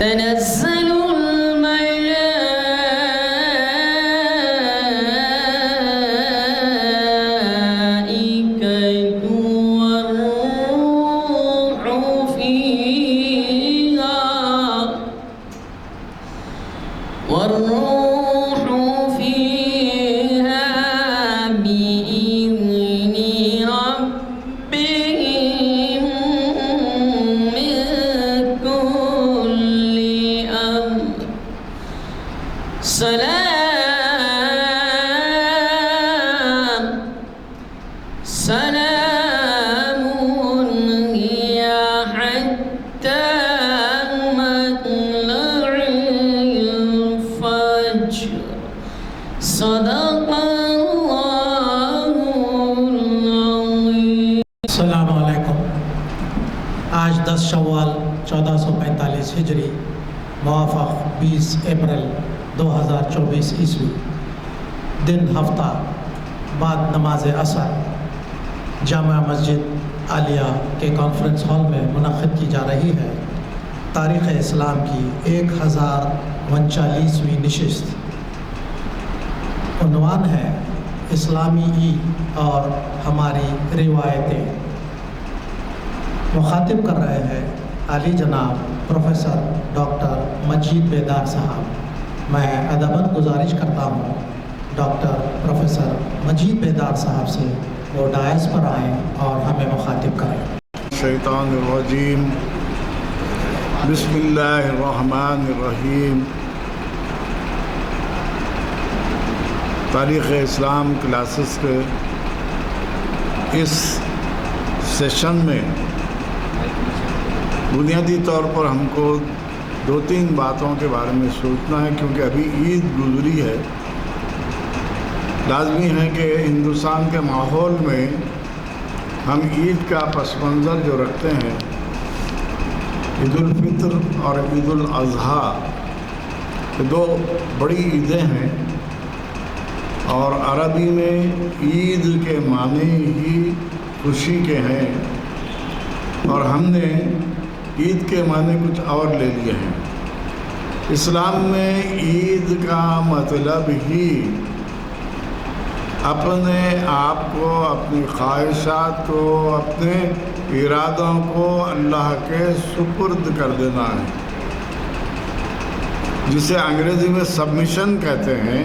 تنزل الملائكة والروح فيها بإذن ربهم من كل أمر سلام هي حتى مطلع الفجر صدق الله العظيم. السلام علیکم. آج 10 شوال 1445 ہجری موافق 20 اپریل 2024 عیسوی، دن ہفتہ بعد نماز عصر جامع مسجد عالیہ کے کانفرنس ہال میں منعقد کی جا رہی ہے. تاریخ اسلام کی 1039ویں نشست. عنوان ہے اسلامی عید اور ہماری روایتیں. مخاطب کر رہے ہیں عالی جناب پروفیسر ڈاکٹر مجید بیدار صاحب. میں ادباً گزارش کرتا ہوں ڈاکٹر پروفیسر مجید بیدار صاحب سے وہ ڈائز پر آئیں اور ہمیں مخاطب کریں. شیطان الرجیم. بسم اللہ الرحمن الرحیم. تاریخ اسلام کلاسز کے اس سیشن میں بنیادی طور پر ہم کو 2-3 باتوں کے بارے میں سوچنا ہے، کیونکہ ابھی عید گزری ہے. لازمی ہے کہ ہندوستان کے ماحول میں ہم عید کا پس منظر جو رکھتے ہیں، عید الفطر اور عید الاضحیٰ، یہ 2 بڑی عیدیں ہیں، اور عربی میں عید کے معنی ہی خوشی کے ہیں، اور ہم نے عید کے معنی کچھ اور لے لیے ہیں. اسلام میں عید کا مطلب ہی اپنے آپ کو، اپنی خواہشات کو، اپنے ارادوں کو اللہ کے سپرد کر دینا ہے، جسے انگریزی میں سبمیشن کہتے ہیں.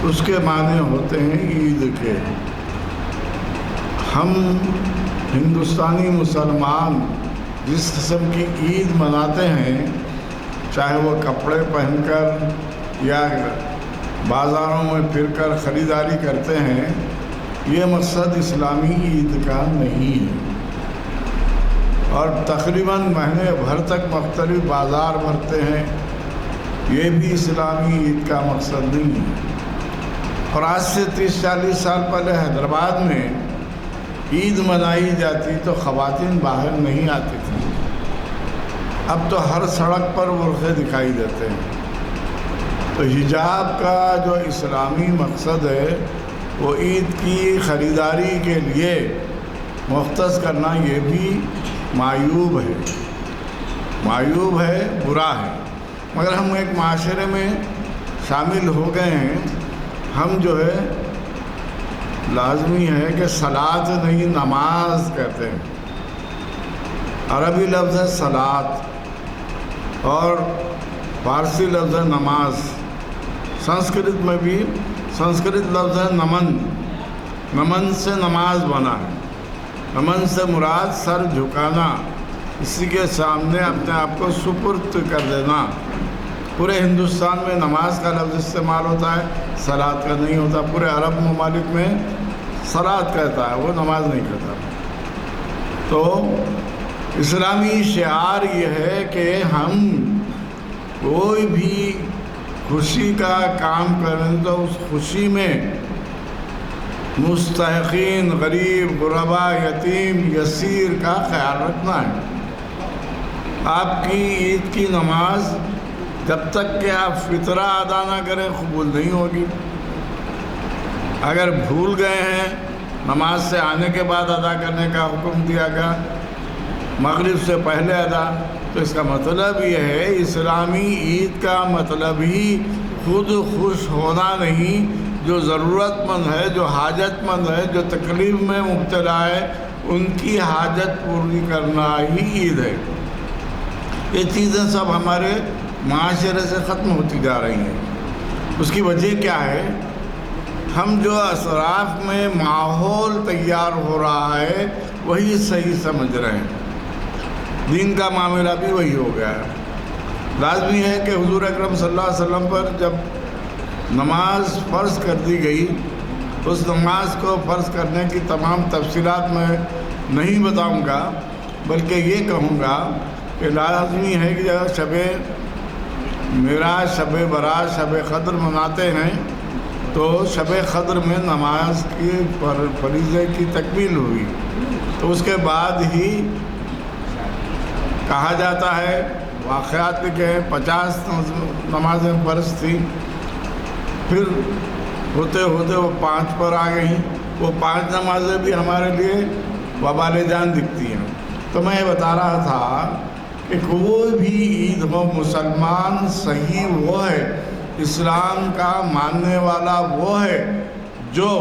اس کے معنی ہوتے ہیں عید کے. ہم ہندوستانی مسلمان جس قسم کی عید مناتے ہیں، چاہے وہ کپڑے پہن کر یا بازاروں میں پھر کر خریداری کرتے ہیں، یہ مقصد اسلامی عید کا نہیں ہے. اور تقریباً مہینے بھر تک مختلف بازار بھرتے ہیں، یہ بھی اسلامی عید کا مقصد نہیں ہے. اور آج سے 30-40 سال پہلے حیدرآباد میں عید منائی جاتی تو خواتین باہر نہیں آتی تھیں. اب تو ہر سڑک پر برقعے دکھائی دیتے ہیں. تو حجاب کا جو اسلامی مقصد ہے وہ عید کی خریداری کے لیے مختص کرنا، یہ بھی معیوب ہے، برا ہے. مگر ہم ایک معاشرے میں شامل ہو گئے ہیں. ہم جو ہے لازمی ہے کہ صلاۃ نہیں نماز کہتے ہیں. عربی لفظ ہے صلاۃ اور فارسی لفظ ہے نماز. سنسکرت میں بھی سنسکرت لفظ ہے نمن سے نماز بنا ہے. امن سے مراد سر جھکانا، کسی کے سامنے اپنے آپ کو سپرد کر دینا۔ پورے ہندوستان میں نماز کا لفظ استعمال ہوتا ہے، صلاۃ کا نہیں ہوتا۔ پورے عرب ممالک میں صلاۃ کہتا ہے، وہ نماز نہیں کہتا۔ تو اسلامی شعار یہ ہے کہ ہم کوئی بھی خوشی کا کام کریں تو اس خوشی میں مستحقین، غریب، غربا، یتیم، یسیر کا خیال رکھنا ہے۔ آپ کی عید کی نماز جب تک کہ آپ فطرہ ادا نہ کریں قبول نہیں ہوگی۔ اگر بھول گئے ہیں نماز سے آنے کے بعد ادا کرنے کا حکم دیا گیا، مغرب سے پہلے ادا، تو اس کا مطلب یہ ہے اسلامی عید کا مطلب ہی خود خوش ہونا نہیں، جو ضرورت مند ہے، جو حاجت مند ہے، جو تکلیف میں مبتلا ہے، ان کی حاجت پوری کرنا ہی عید ہے۔ یہ چیزیں سب ہمارے معاشرے سے ختم ہوتی جا رہی ہیں۔ اس کی وجہ کیا ہے؟ ہم جو اطراف میں ماحول تیار ہو رہا ہے وہی صحیح سمجھ رہے ہیں۔ دین کا معاملہ بھی وہی ہو گیا ہے۔ لازمی ہے کہ حضور اکرم صلی اللہ علیہ وسلم پر جب نماز فرض کر دی گئی، اس نماز کو فرض کرنے کی تمام تفصیلات میں نہیں بتاؤں گا، بلکہ یہ کہوں گا کہ لازمی ہے کہ جب شب معراج، شب برات، شب قدر مناتے ہیں تو شب قدر میں نماز کی فریضے کی تکمیل ہوئی، تو اس کے بعد ہی کہا جاتا ہے، واقعات لکھے ہیں 50 نمازیں فرض تھیں، پھر ہوتے ہوتے وہ 5 پر آ گئیں۔ وہ 5 نمازیں بھی ہمارے لیے وبال جان دکھتی ہیں۔ تو میں یہ بتا رہا تھا کہ کوئی بھی عید ہو، مسلمان صحیح وہ ہے، اسلام کا ماننے والا وہ ہے جو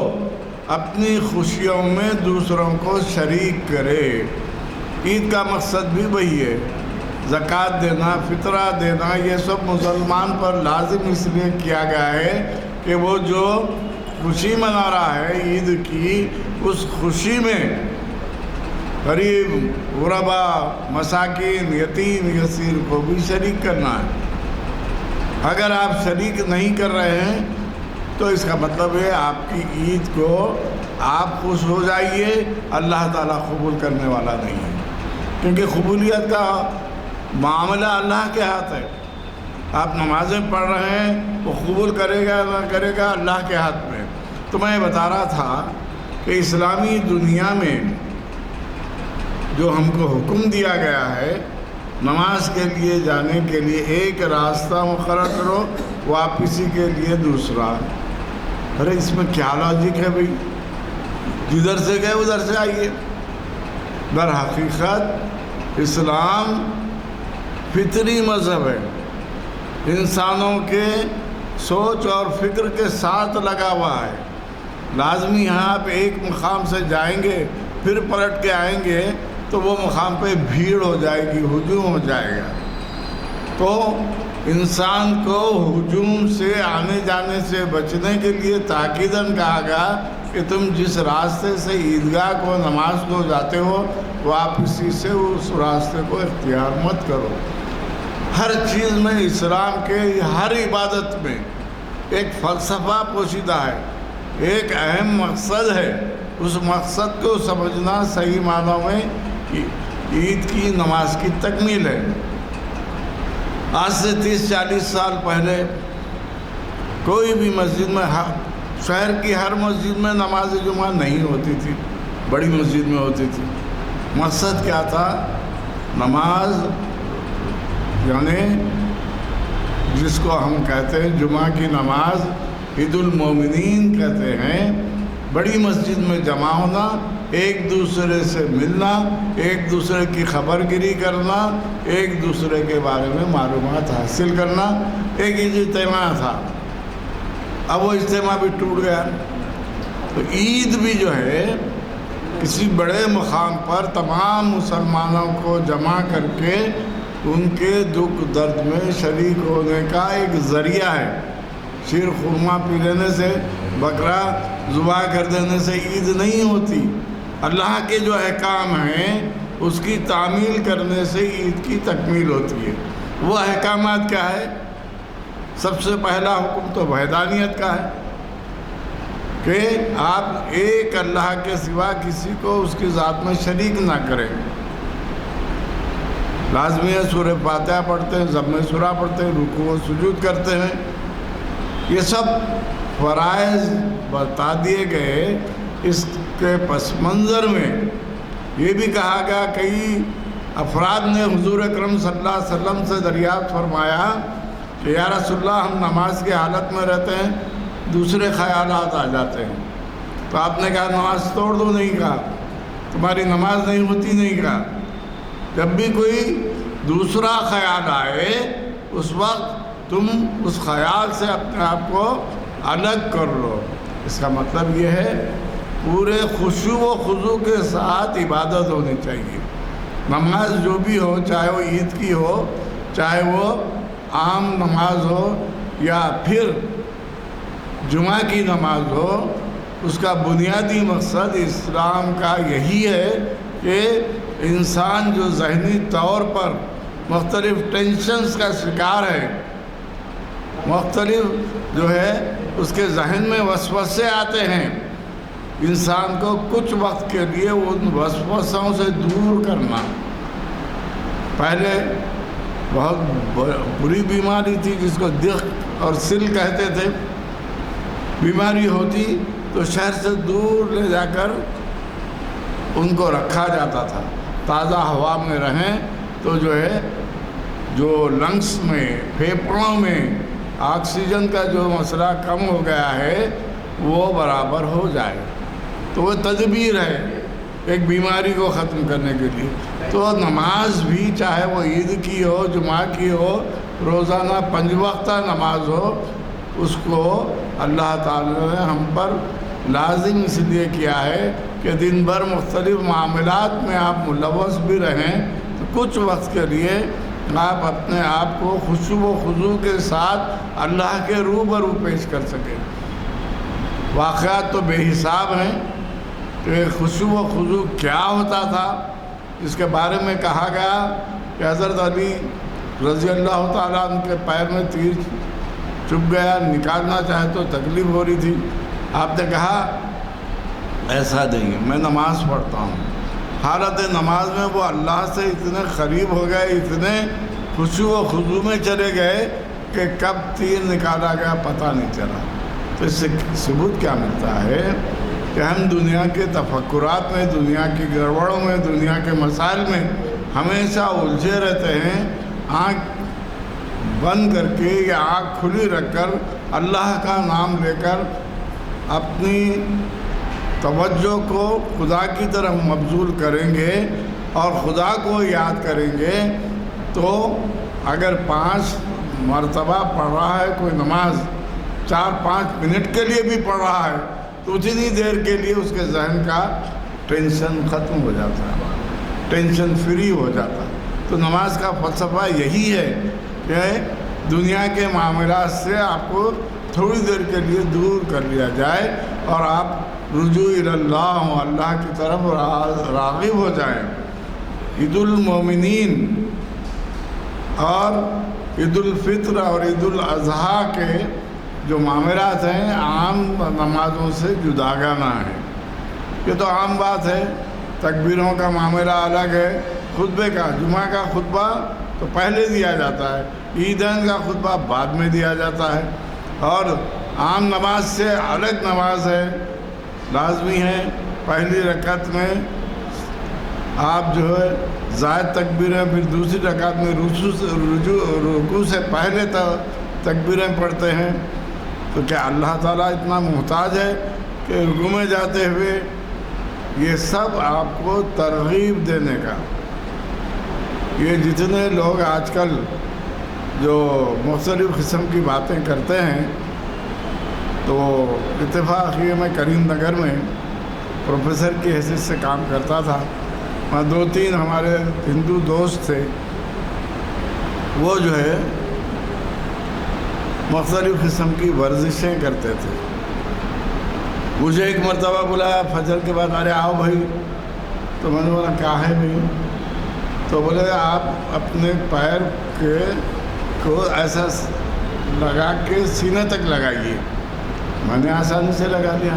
اپنی خوشیوں میں دوسروں کو شریک کرے۔ عید کا مقصد بھی وہی ہے، زکوٰۃ دینا، فطرہ دینا، یہ سب مسلمان پر لازم اس لیے کیا گیا ہے کہ وہ جو خوشی منا رہا ہے عید کی، اس خوشی میں غریب، غربا، مساکین، یتیم، یسیر کو بھی شریک کرنا ہے۔ اگر آپ شریک نہیں کر رہے ہیں تو اس کا مطلب ہے آپ کی عید کو آپ خوش ہو جائیے، اللہ تعالیٰ قبول کرنے والا نہیں ہے، کیونکہ قبولیت کا معاملہ اللہ کے ہاتھ ہے۔ آپ نمازیں پڑھ رہے ہیں، وہ قبول کرے گا نہ کرے گا اللہ کے ہاتھ میں۔ تو میں یہ بتا رہا تھا کہ اسلامی دنیا میں جو ہم کو حکم دیا گیا ہے نماز کے لیے جانے کے لیے، ایک راستہ مقرر کرو، واپسی کے لیے دوسرا۔ ارے اس میں کیا لاجک ہے بھائی؟ جدھر سے گئے ادھر سے آئیے۔ در حقیقت اسلام فطری مذہب ہے، انسانوں کے سوچ اور فکر کے ساتھ لگا ہوا ہے۔ لازمی ہے آپ ایک مقام سے جائیں گے پھر پلٹ کے آئیں گے تو وہ مقام پہ بھیڑ ہو جائے گی، ہجوم ہو جائے گا۔ تو انسان کو ہجوم سے آنے جانے سے بچنے کے لیے تاکیداً کہا گیا کہ تم جس راستے سے عیدگاہ کو، نماز کو جاتے ہو، واپسی سے اس راستے کو اختیار مت کرو۔ ہر چیز میں، اسلام کے ہر عبادت میں ایک فلسفہ پوشیدہ ہے، ایک اہم مقصد ہے۔ اس مقصد کو سمجھنا صحیح معنوں میں عید کی نماز کی تکمیل ہے۔ آج سے 30-40 سال پہلے کوئی بھی مسجد میں، شہر کی ہر مسجد میں نماز جمعہ نہیں ہوتی تھی، بڑی مسجد میں ہوتی تھی۔ مقصد کیا تھا؟ نماز، یعنی جس کو ہم کہتے ہیں جمعہ کی نماز، عید المومنین کہتے ہیں، بڑی مسجد میں جمع ہونا، ایک دوسرے سے ملنا، ایک دوسرے کی خبر گیری کرنا، ایک دوسرے کے بارے میں معلومات حاصل کرنا، ایک اجتماع تھا۔ اب وہ اجتماع بھی ٹوٹ گیا۔ تو عید بھی جو ہے کسی بڑے مقام پر تمام مسلمانوں کو جمع کر کے ان کے دکھ درد میں شریک ہونے کا ایک ذریعہ ہے۔ شیر خورما پی لینے سے، بکرا ذبح کر دینے سے عید نہیں ہوتی۔ اللہ کے جو احکام ہیں اس کی تعمیل کرنے سے عید کی تکمیل ہوتی ہے۔ وہ احکامات کیا ہے؟ سب سے پہلا حکم تو وحدانیت کا ہے کہ آپ ایک اللہ کے سوا کسی کو اس کی ذات میں شریک نہ کریں۔ لازمی ہے سورہ فاتحہ پڑھتے ہیں، ضم سورہ پڑھتے ہیں، رکوع و سجود کرتے ہیں، یہ سب فرائض بتا دیے گئے۔ اس کے پس منظر میں یہ بھی کہا گیا، کئی افراد نے حضور اکرم صلی اللہ علیہ وسلم سے دریافت فرمایا کہ یا رسول اللہ ہم نماز کی حالت میں رہتے ہیں، دوسرے خیالات آ جاتے ہیں، تو آپ نے کہا نماز توڑ دو، نہیں کہا تمہاری نماز نہیں ہوتی، نہیں کہا جب بھی کوئی دوسرا خیال آئے اس وقت تم اس خیال سے اپنے آپ کو الگ کر لو۔ اس کا مطلب یہ ہے پورے خشوع و خضوع کے ساتھ عبادت ہونی چاہیے۔ نماز جو بھی ہو، چاہے وہ عید کی ہو، چاہے وہ عام نماز ہو یا پھر جمعہ کی نماز ہو، اس کا بنیادی مقصد اسلام کا یہی ہے کہ انسان جو ذہنی طور پر مختلف ٹینشنز کا شکار ہے، مختلف جو ہے اس کے ذہن میں وسوسے آتے ہیں، انسان کو کچھ وقت کے لیے ان وسوسوں سے دور کرنا۔ پہلے بہت بری بیماری تھی جس کو دق اور سل کہتے تھے، بیماری ہوتی تو شہر سے دور لے جا کر ان کو رکھا جاتا تھا، تازہ ہوا میں رہیں تو جو ہے جو لنگس میں، پھیپھڑوں میں آکسیجن کا جو مسئلہ کم ہو گیا ہے وہ برابر ہو جائے، تو وہ تدبیر ہے ایک بیماری کو ختم کرنے کے لیے۔ تو نماز بھی چاہے وہ عید کی ہو، جمعہ کی ہو، روزانہ 5 وقتہ نماز ہو، اس کو اللہ تعالیٰ نے ہم پر لازم اس لیے کیا ہے کہ دن بھر مختلف معاملات میں آپ ملوث بھی رہیں، تو کچھ وقت کے لیے آپ اپنے آپ کو خشوع و خضوع کے ساتھ اللہ کے روبرو پیش کر سکیں۔ واقعات تو بے حساب ہیں کہ خشوع و خضوع کیا ہوتا تھا، اس کے بارے میں کہا گیا کہ حضرت علی رضی اللہ تعالیٰ عنہ کے پیر میں تیر چبھ گیا، نکالنا چاہے تو تکلیف ہو رہی تھی، آپ نے کہا ایسا نہیں ہے، میں نماز پڑھتا ہوں۔ حالت نماز میں وہ اللہ سے اتنے قریب ہو گئے، اتنے خشوع و خضوع میں چلے گئے کہ کب تیر نکالا گیا پتہ نہیں چلا۔ تو اس سے ثبوت کیا ملتا ہے کہ ہم دنیا کے تفکرات میں، دنیا کی گڑبڑوں میں، دنیا کے مسائل میں ہمیشہ الجھے رہتے ہیں، آنکھ بند کر کے یا آنکھ کھلی رکھ کر اللہ کا نام لے کر اپنی توجہ کو خدا کی طرف مبذول کریں گے اور خدا کو یاد کریں گے، تو اگر 5 مرتبہ پڑھ رہا ہے کوئی نماز، 4-5 منٹ کے لیے بھی پڑھ رہا ہے، تو اتنی دیر کے لیے اس کے ذہن کا ٹینشن ختم ہو جاتا ہے، ٹینشن فری ہو جاتا ہے۔ تو نماز کا فلسفہ یہی ہے کہ دنیا کے معاملات سے آپ کو تھوڑی دیر کے لیے دور کر لیا جائے اور آپ رجوع اللہ، اللہ کی طرف راغب ہو جائیں۔ عید المومنین اور عید الفطر اور عید الاضحیٰ کے جو معاملات ہیں عام نمازوں سے جداگانہ ہیں۔ یہ تو عام بات ہے، تکبیروں کا معاملہ الگ ہے، خطبے کا، جمعہ کا خطبہ تو پہلے دیا جاتا ہے، عیدین کا خطبہ بعد میں دیا جاتا ہے، اور عام نماز سے الگ نماز ہے، لازمی ہے پہلی رکعت میں آپ جو ہے زائد تکبیریں، پھر دوسری رکعت میں رکوع سے پہلے تکبیریں پڑھتے ہیں۔ تو کیا اللہ تعالیٰ اتنا محتاج ہے کہ رکوع میں جاتے ہوئے یہ سب آپ کو ترغیب دینے کا؟ یہ جتنے لوگ آج کل جو مختلف قسم کی باتیں کرتے ہیں، تو اتفاق یہ میں کریم نگر میں پروفیسر کی حیثیت سے کام کرتا تھا، وہاں 2-3 ہمارے ہندو دوست تھے، وہ جو ہے مختلف قسم کی ورزشیں کرتے تھے، مجھے ایک مرتبہ بلایا فجر کے بعد، ارے آؤ بھائی، تو میں نے بولا کیا ہے بھائی؟ تو بولے آپ اپنے پیر کو ایسا لگا کے سینے تک لگائیے۔ میں نے آسانی سے لگا لیا،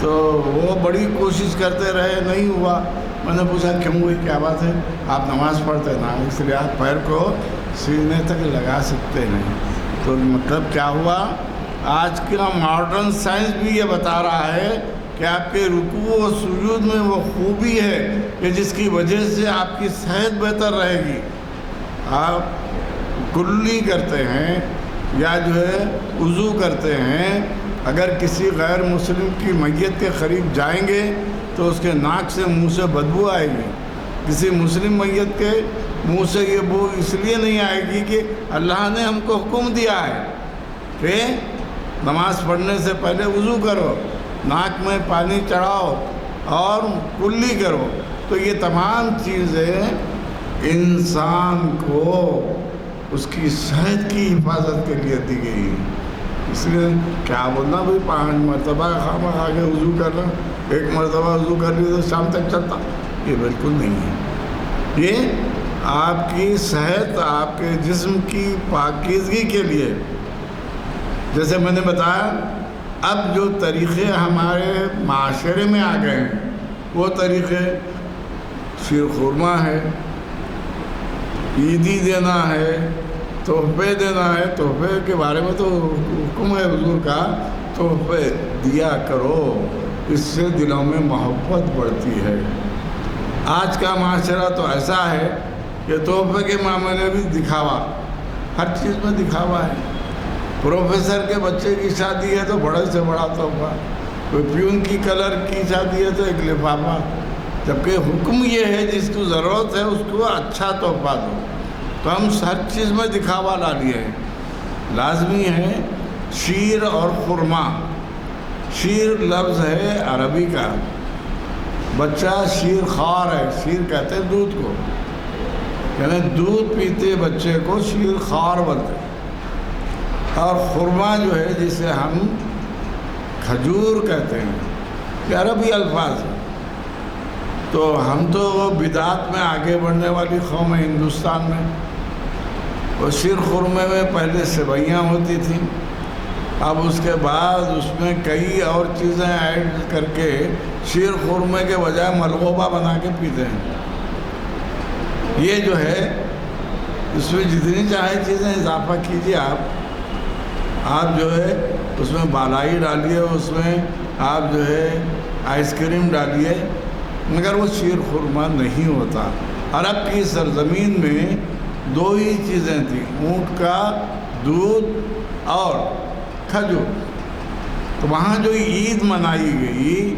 تو وہ بڑی کوشش کرتے رہے، نہیں ہوا۔ میں نے پوچھا کیوں ہوئی، کیا بات ہے؟ آپ نماز پڑھتے نا، اس لیے آپ پیر کو سینے تک لگا سکتے نہیں۔ تو مطلب کیا ہوا، آج کا ماڈرن سائنس بھی یہ بتا رہا ہے کہ آپ کے رکوع و سجود میں وہ خوبی ہے کہ جس کی وجہ سے آپ کی صحت بہتر رہے گی۔ آپ کلی کرتے ہیں یا جو ہے وضو کرتے ہیں، اگر کسی غیر مسلم کی میت کے قریب جائیں گے تو اس کے ناک سے منہ سے بدبو آئے گی۔ کسی مسلم میت کے منہ سے یہ بو اس لیے نہیں آئے گی کہ اللہ نے ہم کو حکم دیا ہے کہ نماز پڑھنے سے پہلے وضو کرو، ناک میں پانی چڑھاؤ اور کلی کرو۔ تو یہ تمام چیزیں انسان کو اس کی صحت کی حفاظت کے لیے دی گئی ہیں۔ اس لیے کیا بولنا بھائی 5 مرتبہ خواہ آگے وضو کرنا، 1 مرتبہ وضو کر لی تو شام تک چلتا، یہ بالکل نہیں ہے۔ یہ آپ کی صحت، آپ کے جسم کی پاکیزگی کے لیے، جیسے میں نے بتایا اب جو طریقے ہمارے معاشرے میں آ گئے ہیں وہ طریقے شیر خورما ہے، عیدی دینا ہے، تحفے دینا ہے۔ تحفے کے بارے میں تو حکم ہے حضور کا، تحفے دیا کرو، اس سے دلوں میں محبت بڑھتی ہے۔ آج کا معاشرہ تو ایسا ہے کہ تحفے کے معاملے بھی دکھاوا، ہر چیز میں دکھاوا ہے۔ پروفیسر کے بچے کی شادی ہے تو بڑے سے بڑا تحفہ، کوئی پیون کی کلر کی شادی ہے تو ایک لفافہ، جبکہ حکم یہ ہے جس کو ضرورت ہے اس کو اچھا تحفہ دو۔ تو ہم ہر چیز میں دکھاوا لا لیے ہیں۔ لازمی ہے شیر اور خرما۔ شیر لفظ ہے عربی کا، بچہ شیر خوار ہے، شیر کہتے ہیں دودھ کو، یعنی دودھ پیتے بچے کو شیر خوار بولتے ہیں۔ اور خرما جو ہے جسے ہم کھجور کہتے ہیں، یہ عربی الفاظ ہے۔ تو ہم تو بدعات میں آگے بڑھنے والی قوم ہے ہندوستان میں۔ اور شیر خرمے میں پہلے سوئیاں ہوتی تھیں، اب اس کے بعد اس میں کئی اور چیزیں ایڈ کر کے شیر خرمے کے بجائے ملغوبہ بنا کے پیتے ہیں۔ یہ جو ہے اس میں جتنی چاہے چیزیں اضافہ کیجیے آپ جو ہے اس میں بالائی ڈالیے، اس میں آپ جو ہے آئس کریم ڈالیے، مگر وہ شیر خرما نہیں ہوتا۔ عرب کی سرزمین میں 2 ہی چیزیں تھیں، اونٹ کا دودھ اور کھجور۔ تو وہاں جو عید منائی گئی،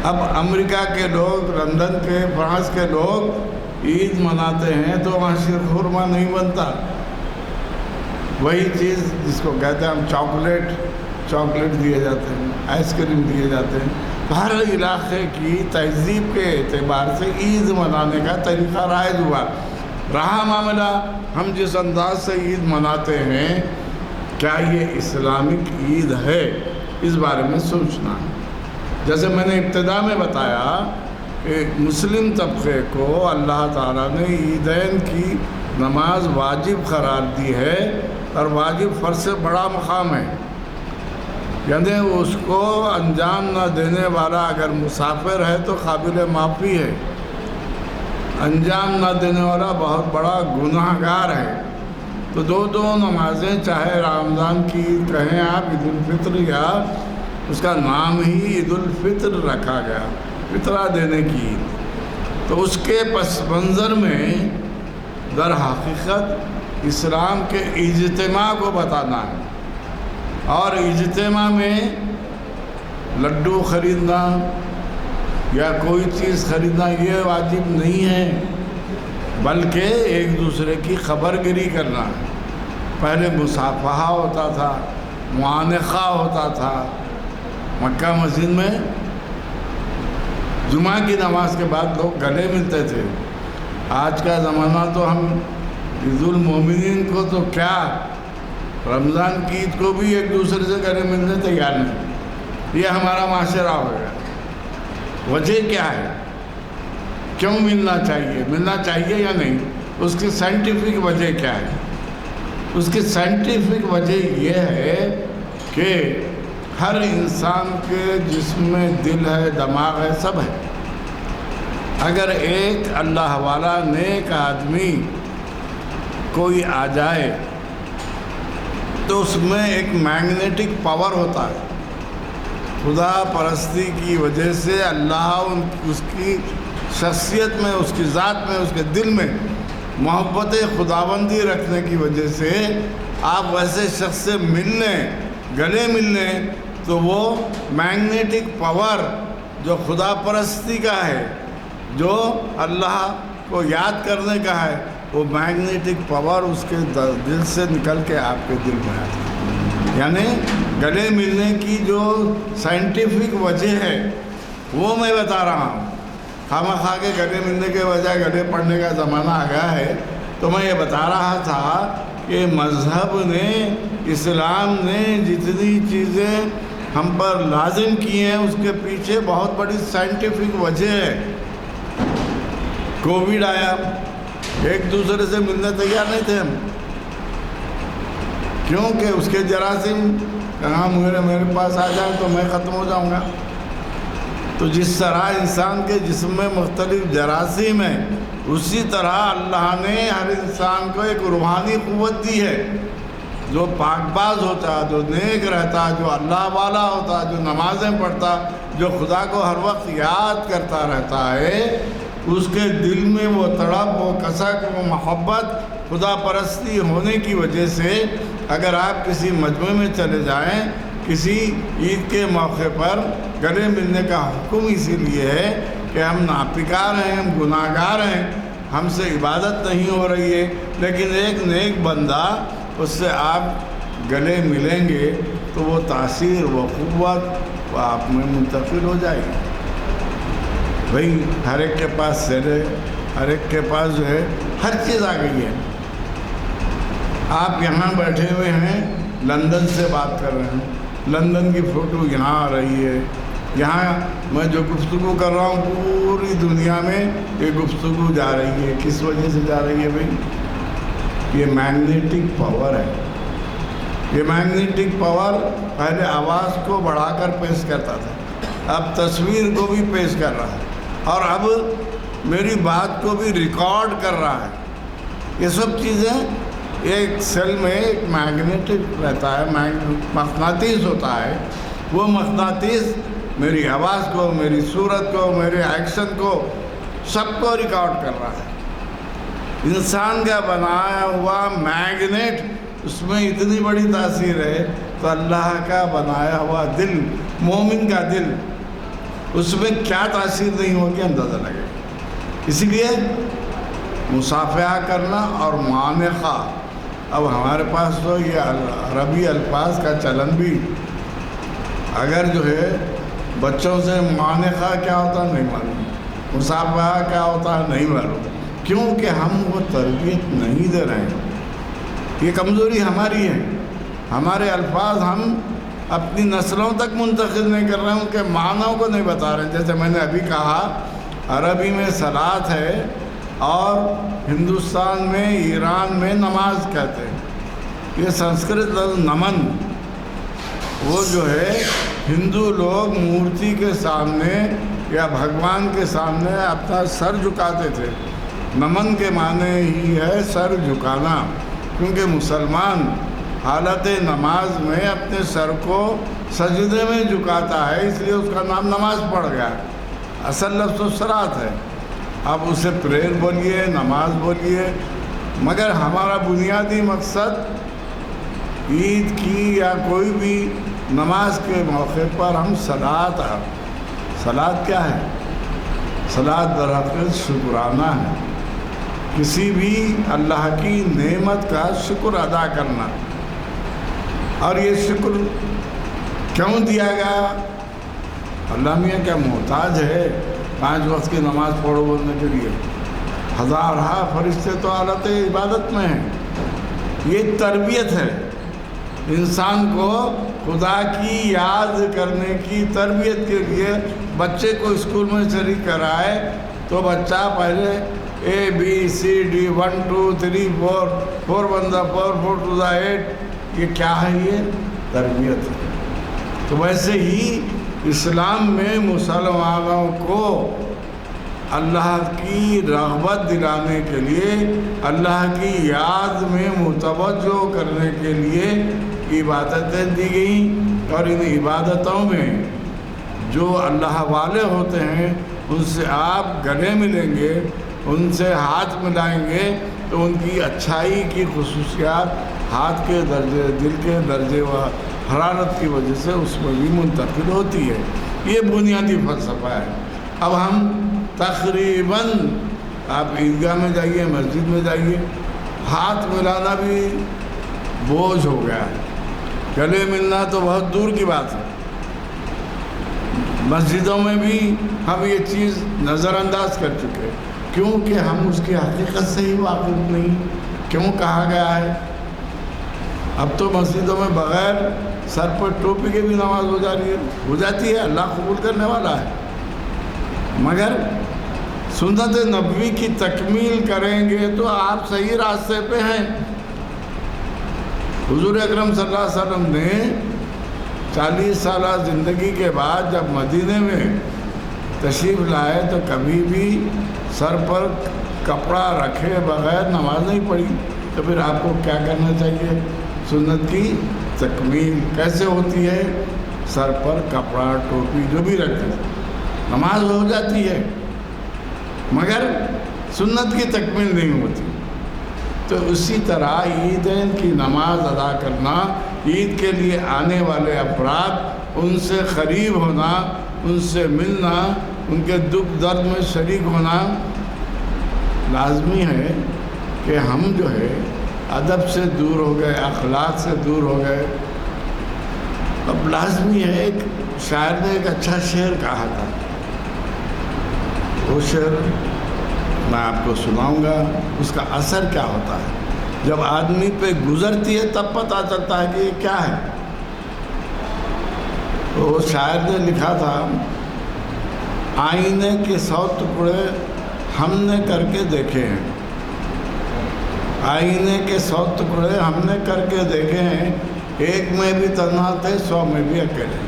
اب امریکہ کے لوگ، لندن کے، فرانس کے لوگ عید مناتے ہیں تو وہاں شیر خرما نہیں بنتا۔ وہی چیز جس کو کہتے ہیں ہم چاکلیٹ دیے جاتے ہیں، آئس کریم دیے جاتے ہیں۔ ہر علاقے کی تہذیب کے اعتبار سے عید منانے کا طریقہ رائج ہوا۔ رہا معاملہ ہم جس انداز سے عید مناتے ہیں، کیا یہ اسلامک عید ہے، اس بارے میں سوچنا ہے۔ جیسے میں نے ابتدا میں بتایا کہ مسلم طبقے کو اللہ تعالیٰ نے عیدین کی نماز واجب قرار دی ہے، اور واجب فرض سے بڑا مقام ہے، یعنی اس کو انجام نہ دینے والا اگر مسافر ہے تو قابل معافی ہے، انجام نہ دینے والا بہت بڑا گناہ گار ہے۔ تو 2 نمازیں، چاہے رمضان کی کہیں آپ عید الفطر، یا اس کا نام ہی عید الفطر رکھا گیا، فطرہ دینے کی عید۔ تو اس کے پس منظر میں در حقیقت اسلام کے اجتماع کو بتانا ہے، اور اجتماع میں لڈو خریدنا یا کوئی چیز خریدنا یہ واجب نہیں ہے، بلکہ ایک دوسرے کی خبر گیری کرنا ہے۔ پہلے مصافحہ ہوتا تھا، معانقہ ہوتا تھا، مکہ مسجد میں جمعہ کی نماز کے بعد لوگ گلے ملتے تھے۔ آج کا زمانہ تو ہم عید المومنین کو تو کیا، رمضان کی عید کو بھی ایک دوسرے سے گلے ملنے تیار نہیں۔ یہ ہمارا معاشرہ ہوگا۔ وجہ کیا ہے؟ کیوں ملنا چاہیے یا نہیں؟ اس کی سائنٹیفک وجہ کیا ہے؟ اس کی سائنٹیفک وجہ یہ ہے کہ ہر انسان کے جسم میں دل ہے، دماغ ہے، سب ہے۔ اگر ایک اللہ والا نیک آدمی کوئی آ جائے تو اس میں ایک میگنیٹک پاور ہوتا ہے۔ خدا پرستی کی وجہ سے اللہ اس کی شخصیت میں، اس کی ذات میں، اس کے دل میں محبت خداوندی رکھنے کی وجہ سے آپ ویسے شخص سے ملنے، گلے ملنے، تو وہ میگنیٹک پاور جو خدا پرستی کا ہے، جو اللہ کو یاد کرنے کا ہے، وہ میگنیٹک پاور اس کے دل سے نکل کے آپ کے دل میں آتی ہے۔ یعنی گلے ملنے کی جو سائنٹیفک وجہ ہے وہ میں بتا رہا ہوں۔ خواہ کے گلے ملنے کے بجائے گلے پڑھنے کا زمانہ آ گیا ہے، تو میں یہ بتا رہا تھا کہ مذہب نے، اسلام نے جتنی چیزیں ہم پر لازم کی ہیں اس کے پیچھے بہت بڑی سائنٹیفک وجہ ہے۔ کووڈ آیا، ایک دوسرے سے ملنے تیار نہیں تھے ہم، کیونکہ اس کے جراثیم کہاں میرے پاس آ جائیں تو میں ختم ہو جاؤں گا۔ تو جس طرح انسان کے جسم میں مختلف جراثیم ہیں، اسی طرح اللہ نے ہر انسان کو ایک روحانی قوت دی ہے، جو پاک باز ہوتا ہے، جو نیک رہتا ہے، جو اللہ والا ہوتا ہے، جو نمازیں پڑھتا، جو خدا کو ہر وقت یاد کرتا رہتا ہے، اس کے دل میں وہ تڑپ، وہ کسک، وہ محبت خدا پرستی ہونے کی وجہ سے اگر آپ کسی مجمع میں چلے جائیں، کسی عید کے موقع پر گلے ملنے کا حکم اسی لیے ہے کہ ہم ناپکار ہیں، ہم گناہ گار ہیں، ہم سے عبادت نہیں ہو رہی ہے، لیکن ایک نیک بندہ اس سے آپ گلے ملیں گے تو وہ تاثیر، وہ قوت وہ آپ میں منتقل ہو جائے گی۔ بھئی ہر ایک کے پاس سر ہے، ہر ایک کے پاس جو ہے ہر چیز آ گئی ہے۔ آپ یہاں بیٹھے ہوئے ہیں، لندن سے بات کر رہے ہیں، لندن کی فوٹو یہاں آ رہی ہے، یہاں میں جو گفتگو کر رہا ہوں پوری دنیا میں یہ گفتگو جا رہی ہے۔ کس وجہ سے جا رہی ہے بھئی؟ یہ میگنیٹک پاور ہے۔ یہ میگنیٹک پاور پہلے آواز کو بڑھا کر پیش کرتا تھا، اب تصویر کو بھی پیش کر رہا ہے، اور اب میری بات کو بھی ریکارڈ کر رہا ہے۔ یہ سب چیزیں ایک سیل میں ایک میگنیٹک رہتا ہے، مقناطیس ہوتا ہے، وہ مقناطیس میری آواز کو، میری صورت کو، میرے ایکشن کو، سب کو ریکارڈ کر رہا ہے۔ انسان کا بنایا ہوا میگنیٹ، اس میں اتنی بڑی تاثیر ہے، تو اللہ کا بنایا ہوا دل، مومن کا دل، اس میں کیا تاثیر نہیں ہوگی اندازہ لگے۔ اسی لیے مصافحہ کرنا اور معانقہ، اب ہمارے پاس تو یہ عربی الفاظ کا چلن بھی، اگر جو ہے بچوں سے معانقہ کیا ہوتا ہے نہیں معلوم، مصافحہ کیا ہوتا ہے نہیں معلوم، کیونکہ ہم وہ تربیت نہیں دے رہے ہیں۔ یہ کمزوری ہماری ہے، ہمارے الفاظ ہم اپنی نسلوں تک منتقل نہیں کر رہے ہیں، ان کے معنوں کو نہیں بتا رہے ہیں۔ جیسے میں نے ابھی کہا عربی میں صلاۃ ہے اور ہندوستان میں، ایران میں نماز کہتے ہیں۔ یہ سنسکرت لفظ نمن، وہ جو ہے ہندو لوگ مورتی کے سامنے یا بھگوان کے سامنے اپنا سر جھکاتے تھے۔ نمن کے معنی ہی ہے سر جھکانا، کیونکہ مسلمان حالت نماز میں اپنے سر کو سجدے میں جھکاتا ہے، اس لیے اس کا نام نماز پڑ گیا۔ اصل لفظ تو صلاۃ ہے، آپ اسے پریئر بولیے، نماز بولیے، مگر ہمارا بنیادی مقصد عید کی یا کوئی بھی نماز کے موقع پر ہم صلاۃ کیا ہے؟ صلاۃ در حقیقت شکرانہ ہے، کسی بھی اللہ کی نعمت کا شکر ادا کرنا۔ اور یہ شکر کیوں دیا گیا؟ اللہ میاں کیا محتاج ہے 5 وقت کی نماز پڑھو بولنے کے لیے؟ ہزارہا فرشتے تو حالت عبادت میں ہیں۔ یہ تربیت ہے، انسان کو خدا کی یاد کرنے کی تربیت کے لیے بچے کو اسکول میں شریک کرائے تو بچہ پہلے ABCD 1 2 3 4 4 1 4 4 2 8 یہ کیا ہے؟ یہ تربیت ہے۔ تو ویسے ہی اسلام میں مسلمانوں کو اللہ کی رغبت دلانے کے لیے، اللہ کی یاد میں متوجہ کرنے کے لیے عبادتیں دی گئیں، اور ان عبادتوں میں جو اللہ والے ہوتے ہیں ان سے آپ گلے ملیں گے، ان سے ہاتھ ملائیں گے تو ان کی اچھائی کی خصوصیات ہاتھ کے درجے، دل کے درجے و حرارت کی وجہ سے اس میں بھی منتقل ہوتی ہے۔ یہ بنیادی فلسفہ ہے۔ اب ہم تقریباً آپ عیدگاہ میں جائیے، مسجد میں جائیے، ہاتھ ملانا بھی بوجھ ہو گیا ہے، گلے ملنا تو بہت دور کی بات ہے۔ مسجدوں میں بھی ہم یہ چیز نظر انداز کر چکے ہیں، کیونکہ ہم اس کی حقیقت سے ہی واقف نہیں۔ کیوں کہا گیا ہے؟ اب تو مسجدوں میں بغیر سر پر ٹوپی کے بھی نماز ہو جاتی ہے، اللہ قبول کرنے والا ہے، مگر سنت نبوی کی تکمیل کریں گے تو آپ صحیح راستے پہ ہیں۔ حضور اکرم صلی اللہ علیہ وسلم نے 40 سالہ زندگی کے بعد جب مدینے میں تشریف لائے تو کبھی بھی سر پر کپڑا رکھے بغیر نماز نہیں پڑھی۔ تو پھر آپ کو کیا کرنا چاہیے؟ سنت کی تکمیل کیسے ہوتی ہے؟ سر پر کپڑا ٹوپی جو بھی رکھے نماز ہو جاتی ہے، مگر سنت کی تکمیل نہیں ہوتی۔ تو اسی طرح عیدین کی نماز ادا کرنا، عید کے لیے آنے والے افراد ان سے قریب ہونا، ان سے ملنا، ان کے دکھ درد میں شریک ہونا لازمی ہے کہ ہم جو ہے ادب سے دور ہو گئے، اخلاق سے دور ہو گئے۔ اب لازمی ہے، ایک شاعر نے ایک اچھا شعر کہا تھا، وہ شعر میں آپ کو سناؤں گا، اس کا اثر کیا ہوتا ہے۔ جب آدمی پہ گزرتی ہے تب پتہ چلتا ہے کہ یہ کیا ہے۔ تو وہ شاعر نے لکھا تھا، آئینے کے 100 ٹکڑے ہم نے کر کے دیکھے ہیں، آئینے کے 100 ٹکڑے ہم نے کر کے دیکھے ہیں، ایک میں بھی تنہا تھے 100 میں بھی اکیلے۔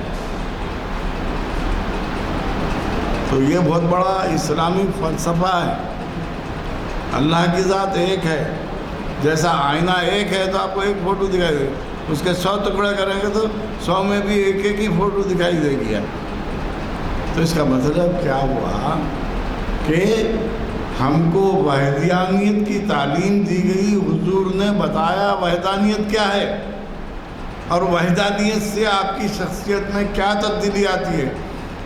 تو یہ بہت بڑا اسلامی فلسفہ ہے۔ اللہ کی ذات ایک ہے، جیسا آئینہ ایک ہے تو آپ کو ایک فوٹو دکھائی دے، اس کے 100 ٹکڑے کریں گے تو 100 میں بھی ایک ایک ہی فوٹو دکھائی دے گی۔ تو اس کا مطلب کیا ہوا کہ ہم کو وحدانیت کی تعلیم دی گئی، حضور نے بتایا وحدانیت کیا ہے اور وحدانیت سے آپ کی شخصیت میں کیا تبدیلی آتی ہے۔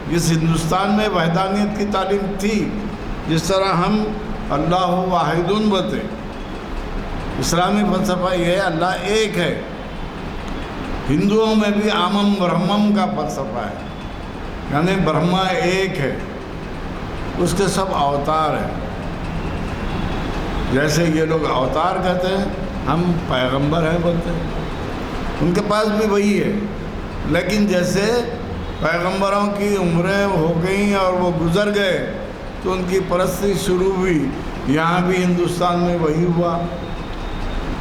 جس ہندوستان میں وحدانیت کی تعلیم تھی، جس طرح ہم اللہ واحد بتے، اسلامی فلسفہ یہ ہے اللہ ایک ہے۔ ہندوؤں میں بھی آمم برہمم کا فلسفہ ہے، یعنی برہما ایک ہے، اس کے سب اوتار ہیں۔ جیسے یہ لوگ اوتار کہتے ہیں، ہم پیغمبر ہیں بولتے ہیں، ان کے پاس بھی وہی ہے، لیکن جیسے پیغمبروں کی عمریں ہو گئیں اور وہ گزر گئے تو ان کی پرستی شروع ہوئی، یہاں بھی ہندوستان میں وہی ہوا۔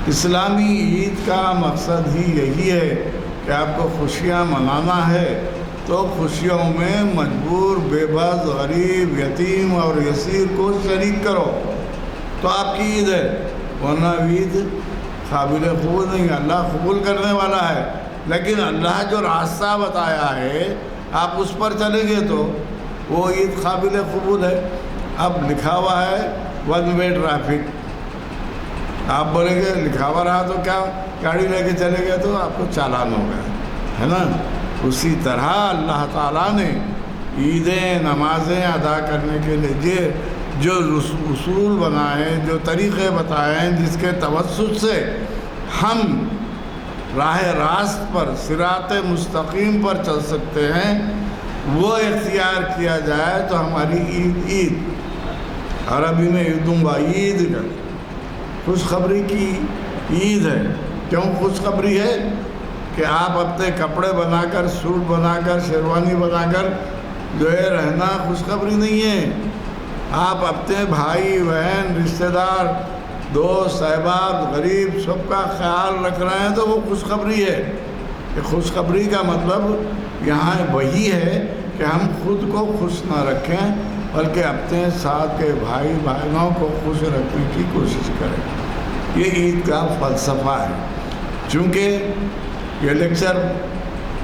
اسلامی عید کا مقصد ہی یہی ہے کہ آپ کو خوشیاں منانا ہے تو خوشیوں میں مجبور، بے بس، غریب، یتیم اور یسیر کو شریک کرو تو آپ کی عید ہے، ورنہ عید قابل قبول نہیں۔ اللہ قبول کرنے والا ہے، لیکن اللہ جو راستہ بتایا ہے آپ اس پر چلیں گے تو وہ عید قابل قبول ہے۔ اب لکھا ہوا ہے 1 وے ٹریفک، آپ بولیں گے لکھا ہوا رہا تو کیا، گاڑی لے کے چلے گئے تو آپ کو چالان ہو گیا، ہے نا۔ اسی طرح اللہ تعالیٰ نے عیدیں، نمازیں ادا کرنے کے لیے جو اصول بنائے، جو طریقے بتائے ہیں، جس کے توسط سے ہم راہ راست پر، صراط مستقیم پر چل سکتے ہیں، وہ اختیار کیا جائے تو ہماری عید عربی میں عیدوں با عید خوشخبری کی عید ہے۔ کیوں خوشخبری ہے؟ کہ آپ اپنے کپڑے بنا کر، سوٹ بنا کر، شیروانی بنا کر جو ہے رہنا خوشخبری نہیں ہے۔ آپ اپنے بھائی بہن، رشتہ دار، دوست احباب، غریب سب کا خیال رکھ رہے ہیں تو وہ خوشخبری ہے۔ کہ خوشخبری کا مطلب یہاں وہی ہے کہ ہم خود کو خوش نہ رکھیں بلکہ اپنے ساتھ کے بھائی بہنوں کو خوش رکھنے کی کوشش کریں۔ یہ عید کا فلسفہ ہے۔ چونکہ یہ لیکچر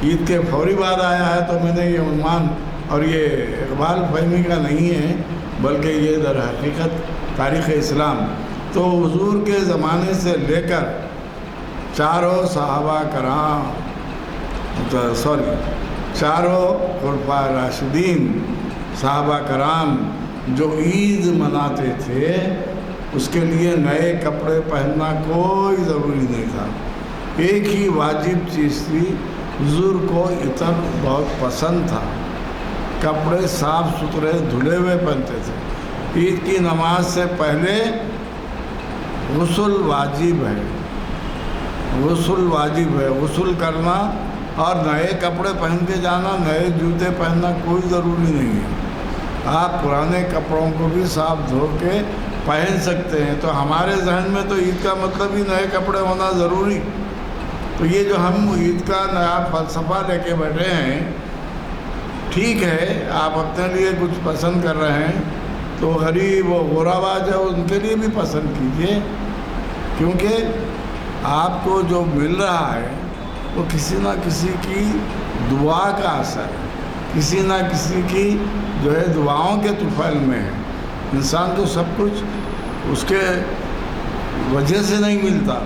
عید کے فوری بعد آیا ہے تو میں نے یہ عنوان، اور یہ اقبال فہمی کا نہیں ہے بلکہ یہ در حقیقت تاریخ اسلام، تو حضور کے زمانے سے لے کر چاروں صحابہ کرام، چاروں خلفاء راشدین صحابہ کرام جو عید مناتے تھے اس کے لیے نئے کپڑے پہننا کوئی ضروری نہیں تھا۔ ایک ہی واجب چیز تھی، حضور کو عطر بہت پسند تھا، کپڑے صاف ستھرے دھلے ہوئے پہنتے تھے۔ عید کی نماز سے پہلے غسل واجب ہے، غسل واجب ہے، غسل کرنا اور نئے کپڑے پہن کے جانا، نئے جوتے پہننا کوئی ضروری نہیں ہے۔ آپ پرانے کپڑوں کو بھی صاف دھو کے پہن سکتے ہیں۔ تو ہمارے ذہن میں تو عید کا مطلب ہی نئے کپڑے ہونا ضروری۔ تو یہ جو ہم عید کا نیا فلسفہ لے کے بیٹھے ہیں، ٹھیک ہے آپ اپنے لیے کچھ پسند کر رہے ہیں تو غریب و غربا جو ان کے لیے بھی پسند کیجئے، کیونکہ آپ کو جو مل رہا ہے وہ کسی نہ کسی کی دعا کا اثر ہے، کسی نہ کسی کی جو ہے دعاؤں کے طفیل میں ہے۔ انسان کو سب کچھ اس کے وجہ سے نہیں ملتا۔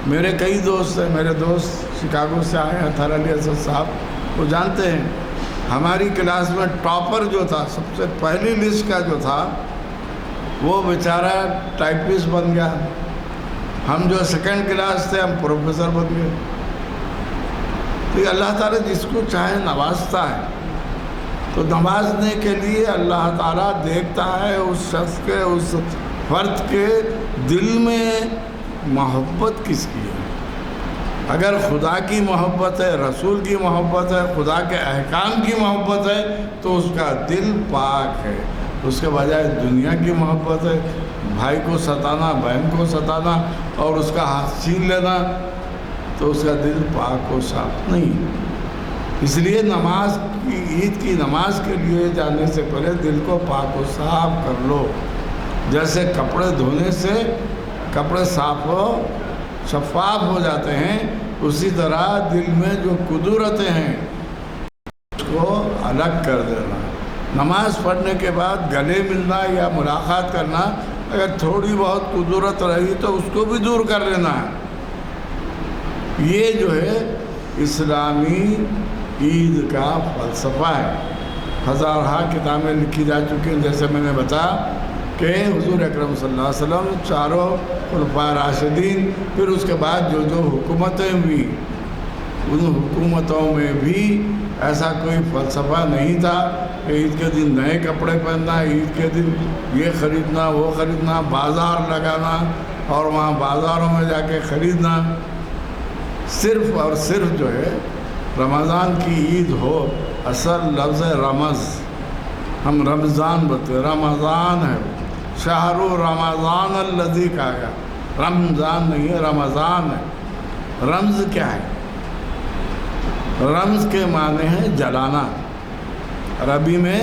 میرے کئی دوست ہیں، میرے دوست شکاگو سے آئے ہیں، اطہر علی اسد صاحب، وہ جانتے ہیں ہماری کلاس میں ٹاپر جو تھا، سب سے پہلی لسٹ کا جو تھا، وہ بیچارہ ٹائپسٹ بن گیا۔ ہم جو سیکنڈ کلاس تھے ہم پروفیسر بن گئے۔ تو یہ اللہ تعالیٰ جس کو چاہے نوازتا ہے۔ تو نوازنے کے لیے اللہ تعالیٰ دیکھتا ہے اس شخص کے، اس فرد کے دل میں محبت کس کی ہے۔ اگر خدا کی محبت ہے، رسول کی محبت ہے، خدا کے احکام کی محبت ہے تو اس کا دل پاک ہے۔ اس کے بجائے دنیا کی محبت ہے، بھائی کو ستانا، بہن کو ستانا اور اس کا ہاتھ چھین لینا، تو اس کا دل پاک و صاف نہیں۔ اس لیے نماز کی، عید کی نماز کے لیے جانے سے پہلے دل کو پاک و صاف کر لو۔ جیسے کپڑے دھونے سے کپڑے صاف و شفاف ہو جاتے ہیں، اسی طرح دل میں جو قدرتیں ہیں اس کو الگ کر دینا۔ نماز پڑھنے کے بعد گلے ملنا یا ملاقات کرنا، اگر تھوڑی بہت قدرت رہی تو اس کو بھی دور کر لینا ہے۔ یہ جو ہے اسلامی عید کا فلسفہ ہے۔ ہزارہ کتابیں لکھی جا چکی ہیں، جیسے میں نے بتایا کہ حضور اکرم صلی اللہ علیہ وسلم، چاروں خلفاء راشدین، پھر اس کے بعد جو جو حکومتیں ہوئی، ان حکومتوں میں بھی ایسا کوئی فلسفہ نہیں تھا کہ عید کے دن نئے کپڑے پہننا، عید کے دن یہ خریدنا وہ خریدنا، بازار لگانا اور وہاں بازاروں میں جا کے خریدنا۔ صرف اور صرف جو ہے رمضان کی عید ہو، اصل لفظ رمض، ہم رمضان بولتے، رمضان ہے، شہر رمضان الذی کہا گیا، رمضان نہیں ہے، رمضان ہے۔ رمض کیا ہے؟ رمض کے معنی ہے جلانا۔ عربی میں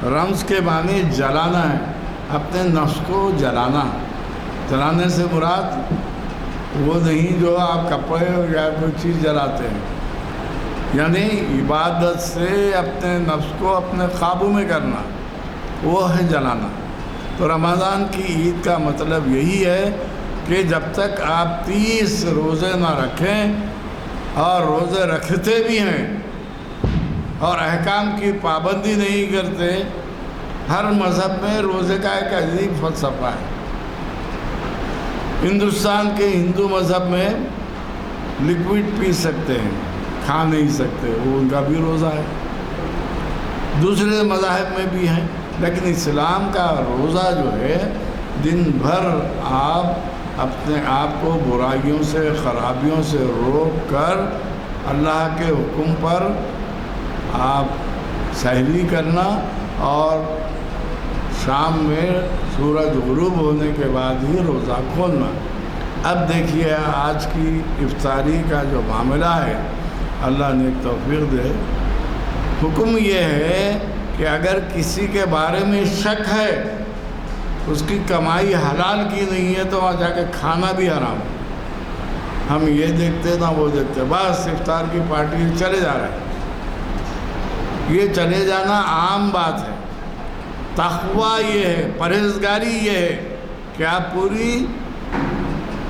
رمض کے معنی جلانا ہے، اپنے نفس کو جلانا۔ جلانے سے مراد وہ نہیں جو آپ کپڑے یا کوئی چیز جلاتے ہیں، یعنی عبادت سے اپنے نفس کو اپنے قابو میں کرنا، وہ ہے جلانا۔ تو رمضان کی عید کا مطلب یہی ہے کہ جب تک آپ 30 روزے نہ رکھیں، اور روزے رکھتے بھی ہیں اور احکام کی پابندی نہیں کرتے، ہر مذہب میں روزے کا ایک عجیب فلسفہ ہے۔ ہندوستان کے ہندو مذہب میں لکوڈ پی سکتے ہیں، کھا نہیں سکتے، وہ ان کا بھی روزہ ہے۔ دوسرے مذاہب میں بھی ہیں، لیکن اسلام کا روزہ جو ہے دن بھر آپ اپنے آپ کو برائیوں سے، خرابیوں سے روک کر اللہ کے حکم پر آپ سحری کرنا اور شام میں سورج غروب ہونے کے بعد ہی روزہ کھولنا۔ اب دیکھیے آج کی افطاری کا جو معاملہ ہے، اللہ نے توفیق دے، حکم یہ ہے کہ اگر کسی کے بارے میں شک ہے، اس کی کمائی حلال کی نہیں ہے، تو وہاں جا کے کھانا بھی حرام ہے۔ ہم یہ دیکھتے نہ وہ دیکھتے، بس افطار کی پارٹی چلے جا رہا ہے۔ یہ چلے جانا عام بات ہے۔ تقویٰ یہ ہے، پرہیزگاری یہ ہے کہ آپ پوری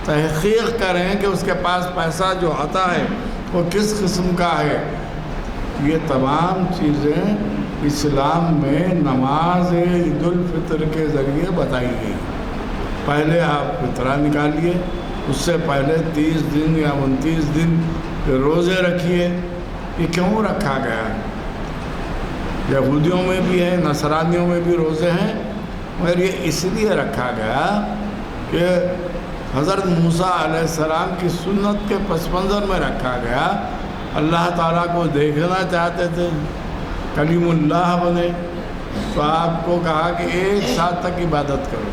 تحقیق کریں کہ اس کے پاس پیسہ جو آتا ہے وہ کس قسم کا ہے۔ یہ تمام چیزیں اسلام میں نماز عید الفطر کے ذریعے بتائی گئی۔ پہلے آپ فطرہ نکالیے، اس سے پہلے 30 دن یا 29 دن کے روزے رکھیے۔ یہ کیوں رکھا گیا ہے؟ یہودیوں میں بھی ہے، نصرانیوں میں بھی روزے ہیں، مگر یہ اس لیے رکھا گیا کہ حضرت موسیٰ علیہ السلام کی سنت کے پس منظر میں رکھا گیا۔ اللہ تعالیٰ کو دیکھنا چاہتے تھے، کلیم اللہ بنے، تو آپ کو کہا کہ 1 سال تک عبادت کرو،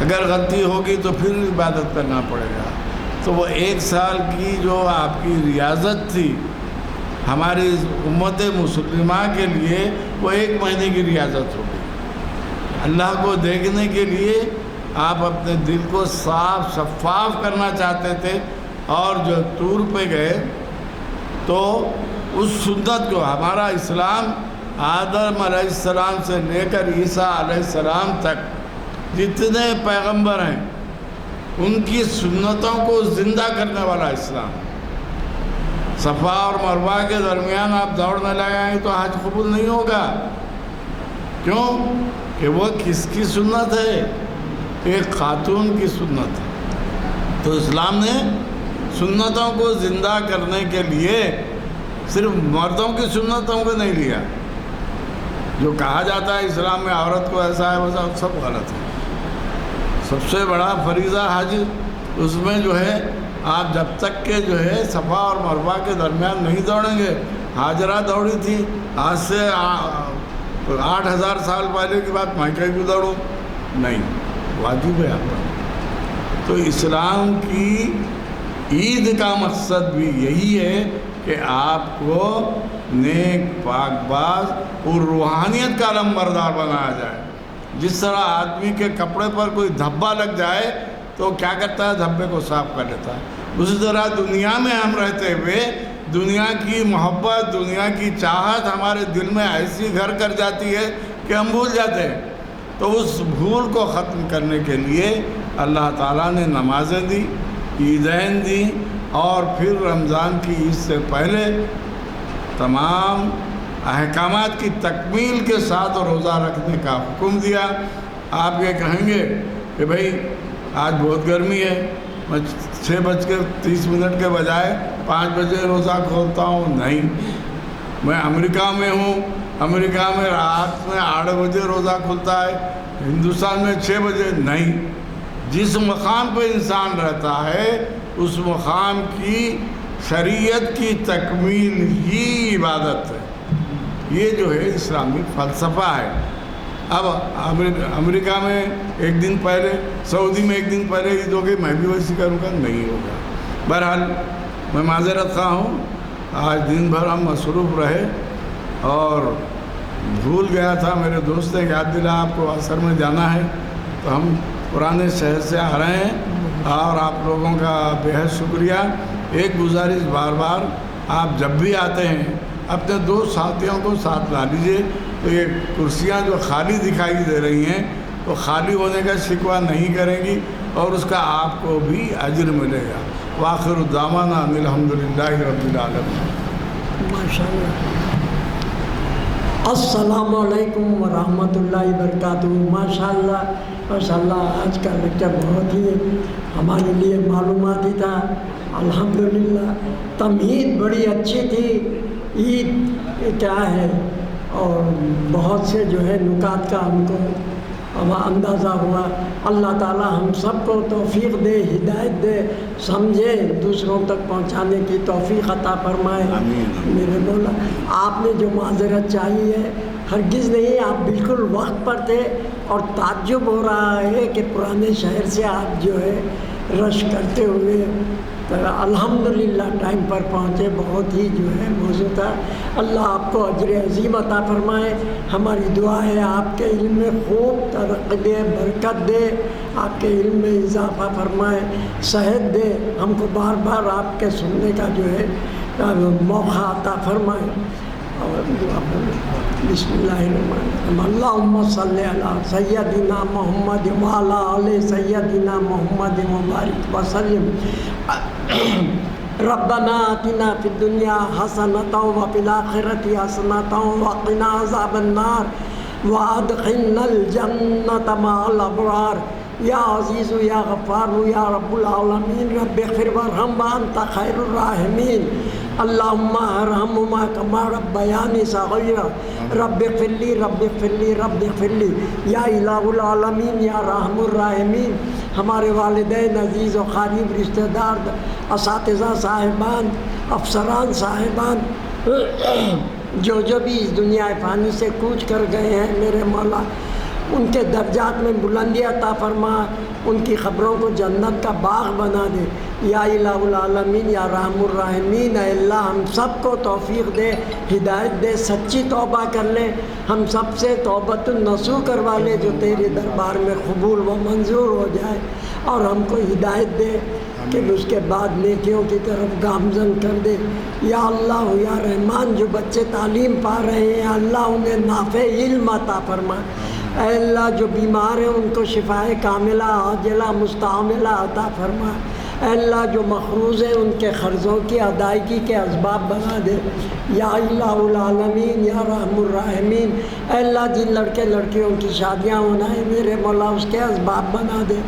اگر غلطی ہوگی تو پھر عبادت کرنا پڑے گا۔ تو وہ 1 سال کی جو آپ کی ریاضت تھی ہماری امت مسلمہ کے لیے، وہ 1 مہینے کی ریاضت ہو گئی۔ اللہ کو دیکھنے کے لیے آپ اپنے دل کو صاف شفاف کرنا چاہتے تھے، اور جو طور پہ گئے تو اس سنت کو، ہمارا اسلام آدم علیہ السلام سے لے کر عیسیٰ علیہ السلام تک جتنے پیغمبر ہیں ان کی سنتوں کو زندہ کرنے والا اسلام۔ صفا اور مروہ کے درمیان آپ دوڑنے لگائیں تو حج قبول نہیں ہوگا۔ کیوں؟ کہ وہ کس کی سنت ہے؟ ایک خاتون کی سنت ہے۔ تو اسلام نے سنتوں کو زندہ کرنے کے لیے صرف مردوں کی سنتوں کو نہیں لیا۔ جو کہا جاتا ہے اسلام میں عورت کو ایسا ہے ویسا، سب غلط ہے۔ سب سے بڑا فریضہ حج، اس میں جو ہے آپ جب تک کہ جو ہے صفا اور مروہ کے درمیان نہیں دوڑیں گے۔ ہاجرہ دوڑی تھی، آج سے 8000 سال پہلے کی بات، میں کہیں بھی دوڑوں نہیں، واجب ہے آپ پر۔ تو اسلام کی عید کا مقصد بھی یہی ہے کہ آپ کو نیک، پاک باز اور روحانیت کا علمبردار بنایا جائے۔ جس طرح آدمی کے کپڑے پر کوئی دھبا لگ جائے تو کیا کرتا ہے؟ دھبے کو صاف کر لیتا ہے۔ اسی طرح دنیا میں ہم رہتے ہوئے دنیا کی محبت، دنیا کی چاہت ہمارے دل میں ایسی گھر کر جاتی ہے کہ ہم بھول جاتے ہیں۔ تو اس بھول کو ختم کرنے کے لیے اللہ تعالیٰ نے نمازیں دی، عیدین دی، اور پھر رمضان کی عید سے پہلے تمام احکامات کی تکمیل کے ساتھ روزہ رکھنے کا حکم دیا۔ آپ یہ کہیں گے کہ بھئی آج بہت گرمی ہے، میں 6:30 کے بجائے 5 بجے روزہ کھولتا ہوں۔ نہیں، میں امریکہ میں ہوں، امریکہ میں رات میں 8 بجے روزہ کھلتا ہے، ہندوستان میں 6 بجے۔ نہیں، جس مقام پہ انسان رہتا ہے اس مقام کی شریعت کی تکمیل ہی عبادت ہے۔ یہ جو ہے اسلامی فلسفہ ہے۔ اب امریکہ میں 1 دن پہلے، سعودی میں 1 دن پہلے عید ہوگی، میں بھی ویسی کروں گا؟ نہیں ہوگا۔ بہرحال میں معذرت خواہ ہوں، آج دن بھر ہم مصروف رہے اور بھول گیا تھا۔ میرے دوست نے یاد دلا آپ کو عصر میں جانا ہے، تو ہم پرانے شہر سے آ رہے ہیں، اور آپ لوگوں کا بہت شکریہ۔ ایک گزارش بار بار، آپ جب بھی آتے ہیں اپنے 2 ساتھیوں کو ساتھ لا لیجیے۔ تو یہ کرسیاں جو خالی دکھائی دے رہی ہیں تو خالی ہونے کا شکوہ نہیں کریں گی، اور اس کا آپ کو بھی اجر ملے گا۔ وآخر دعوانا ان الحمدللہ رب العالمین۔ ماشاءاللہ۔ السلام علیکم ورحمۃ اللہ وبرکاتہ۔ ماشاءاللہ ماشاءاللہ، آج کا لیکچر بہت ہی ہمارے لیے معلوماتی تھا۔ الحمدللہ تمہید بڑی اچھی تھی، عید کیا ہے، اور بہت سے جو ہے نکات کا ہم کو ہمیں اندازہ ہوا۔ اللہ تعالیٰ ہم سب کو توفیق دے، ہدایت دے، سمجھے، دوسروں تک پہنچانے کی توفیق عطا فرمائے۔ آمین۔ میرے مولا، آپ نے جو معذرت چاہی ہے ہرگز نہیں، آپ بالکل وقت پر تھے، اور تعجب ہو رہا ہے کہ پرانے شہر سے آپ جو ہے رش کرتے ہوئے الحمدللہ ٹائم پر پہنچے، بہت ہی جو ہے موضوع تھا۔ اللہ آپ کو اجر عظیم عطا فرمائے۔ ہماری دعا ہے آپ کے علم میں خوب ترقی دے، برکت دے، آپ کے علم میں اضافہ فرمائے، صحت دے، ہم کو بار بار آپ کے سننے کا جو ہے موقع عطا فرمائے۔ بسم اللہ الرحمن الرحیم، اللہم صلی علی سیدنا محمد وعلی آل سیدنا محمد مبارک وسلم۔ ربنا آتنا فی الدنیا حسنۃ وفی الآخرۃ حسنۃ وقنا عذاب النار وادخلنا الجنۃ مع الابرار۔ یا عزیز یا غفار یا رب العالمین، رب اغفر وارحم وانت خیر الراحمین۔ اللہم ارحمہما کما ربیانی صغیرا، رب اغفر لی رب اغفر لی رب اغفر لی۔ یا الہ العالمین یا رحم الراحمین، ہمارے والدین عزیز و قریب، رشتہ دار، اساتذہ صاحبان، افسران صاحبان، جو بھی اس دنیا فانی سے کوچ کر گئے ہیں، میرے مولا ان کے درجات میں بلندی عطا فرما، ان کی خبروں کو جنت کا باغ بنا دے۔ یا الہ العالمین یا رحم الراحمین، اے اللہ ہم سب کو توفیق دے، ہدایت دے، سچی توبہ کر لے، ہم سب سے توبۃ النصوح کروا لے جو تیرے دربار میں قبول و منظور ہو جائے، اور ہم کو ہدایت دے کہ اس کے بعد نیکیوں کی طرف گامزن کر دے۔ یا اللہ یا رحمان، جو بچے تعلیم پا رہے ہیں اللہ انہیں نافع علم عطا فرما۔ اے اللہ جو بیمار ہیں ان کو شفائے کاملہ عاجلہ مستعملہ عطا فرما۔ اے اللہ جو مقروض ہیں ان کے قرضوں کی ادائیگی کے اسباب بنا دے۔ یا الہ العالمین یا رحم الراحمین، اے اللہ جن لڑکے لڑکیوں کی شادیاں ہونا ہے میرے مولا اس کے اسباب بنا دے۔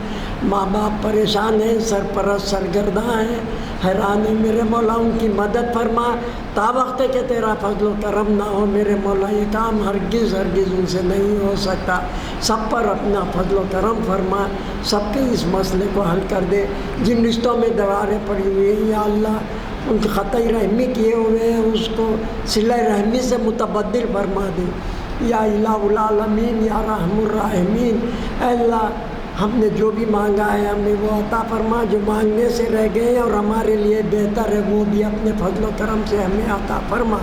ماں باپ پریشان ہیں، سرپرست سرگرداں ہیں، حیران ہیں، میرے مولا ان کی مدد فرما، تا وقت کہ تیرا فضل و کرم نہ ہو میرے مولا یہ کام ہرگز ہرگز ان سے نہیں ہو سکتا۔ سب پر اپنا فضل و کرم فرما، سب کے اس مسئلے کو حل کر دے۔ جن رشتوں میں دراریں پڑی ہوئی ہیں یا اللہ ان کی قطعی رحمی کیے ہوئے ہیں اس کو صلہ رحمی سے متبدل فرما دے۔ یا الہ العالمین یا رحم الراحمین، اے اللہ ہم نے جو بھی مانگا ہے ہمیں وہ عطا فرما، جو مانگنے سے رہ گئے اور ہمارے لیے بہتر ہے وہ بھی اپنے فضل و کرم سے ہمیں عطا فرما۔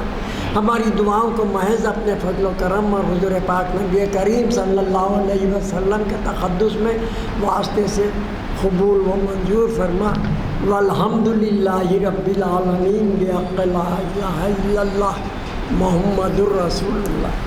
ہماری دعاؤں کو محض اپنے فضل و کرم اور حضور پاک نبی کریم صلی اللہ علیہ وسلم کے تقدس میں واسطے سے قبول و منظور فرما۔ والحمدللہ رب العالمین، بحق لا الہ الا اللہ محمد الرسول اللہ۔